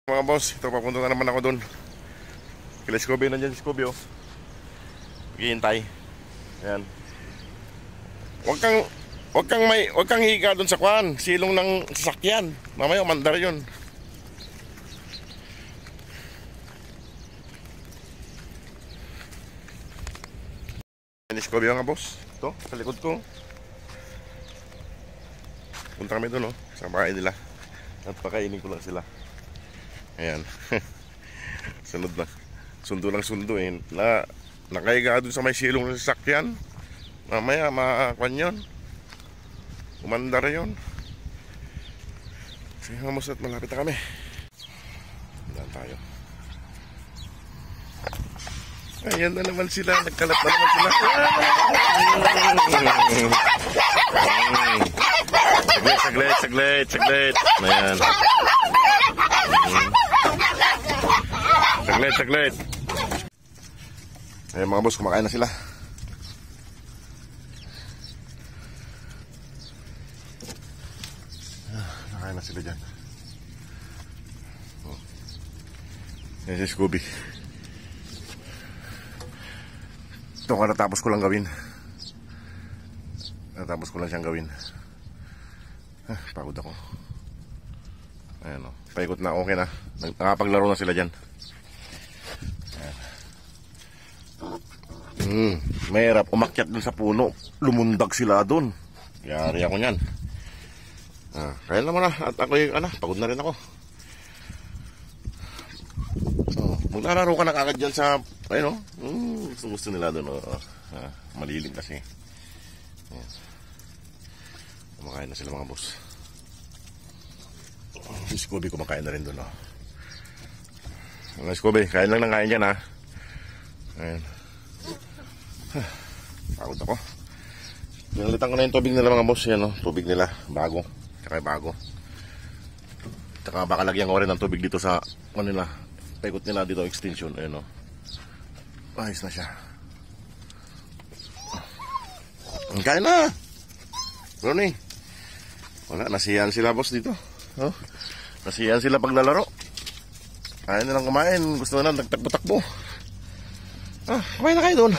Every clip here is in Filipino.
Mga boss, ito papunta na naman ako dun. Kila Scooby, nandiyan si Scooby, oh. Maghihintay. Ayan. Huwag kang higa dun sa kwan, silong ng sasakyan. Mamaya umandar yun. Ayan si Scooby, mga boss. Ito, sa likod ko. Punta kami dun, oh, sa bahay nila. At pakainin ko lang sila. Ayan. Sunod na. Sundo lang sundo eh. Nakahiga doon sa may silong ng sasakyan. Mamaya makakwan yun. Umandar yun. Sige mga boss, at malapit na kami. Daan tayo. Ayan na naman sila. Nagkalat na naman sila. Saglit. Ayan. Saglit. Ayan mga boss, kumakain na sila. Nakain na sila dyan. Ayan si Scooby. Ito natapos ko lang gawin. Natapos ko lang siyang gawin. Pagod ako. Ayan o, paikot na, okay na. Nakapaglaro na sila dyan. Mahirap umakyat dun sa puno. Lumundag sila dun. Yari ako nyan. Kaya naman na. At ako yung pagod na rin ako. Maglalaro ka na kagad dyan sa ayun o. Gusto nila dun o. Malilim kasi. Kumakain na sila mga boss. Si Scooby kumakain na rin dun o. Scooby, kain lang ng kain dyan ha. Ayan. Pagod ako. Pinalitan ko na yung tubig nila mga boss. Yan o, tubig nila, bago. Tsaka bago. Tsaka baka lagyan ko rin ng tubig dito sa nila, paikot nila dito, extension. Ayan o, ayos na siya. Kain na Ronnie. Wala, nasiyahan sila boss dito. Nasiyahan sila paglalaro. Ayaw nilang kumain. Gusto na nagtakbo-takbo. Kumain na kayo doon.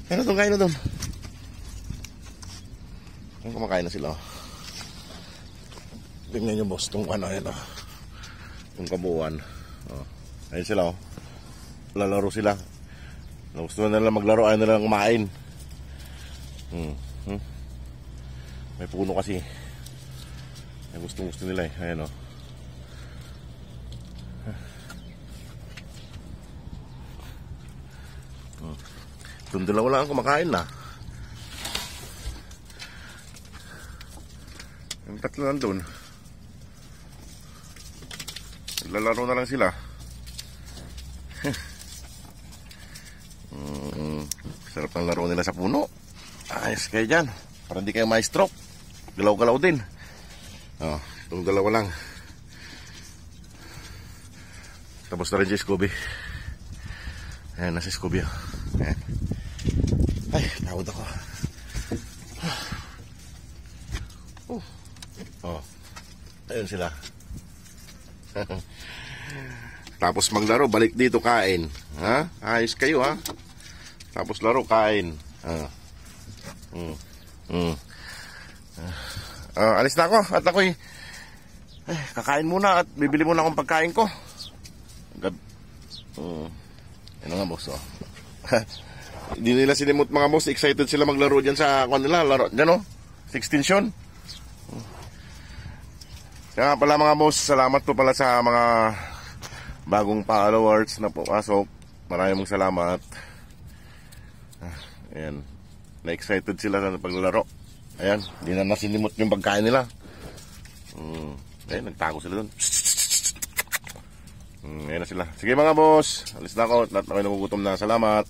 Kain na doon. Kumakain na sila. Tingnan nyo boss, itong yan yung kabuuan. Ayun sila lalaro sila. Gusto na nila maglaro, ayaw nila kumain. May puno kasi. Ay gusto nila eh. Ayan o. Itong dalawa lang kumakain na. Yung tatlo nandun. Lalaro na lang sila. Sarap ng laro nila sa puno. Ayos kayo dyan. Para hindi kayo ma-stroke. Galaw-galaw din. Itong dalawa lang. Tapos na rin si Scooby. Ayan na si Scooby. Ayan. Ay, pagod ako. Ayun sila. Tapos maglaro, balik dito kain. Ayos kayo Tapos laro, kain. Alis na ako at ako'y kakain muna at bibili muna akong pagkain ko. Yan nga boss Hindi nila sinimot mga boss. Excited sila maglaro dyan sa kanila. Laro dyan sa extension. Kaya pala mga boss, salamat po pala sa mga bagong followers na pumasok. Maraming salamat. Ayan, na-excited sila sa paglalaro. Ayan, hindi na nasinimot yung pagkain nila. Ayan, nagtago sila dun. Ayan na sila. Sige mga boss, alis na ako. Lahat na kayo nagugutom na. Salamat.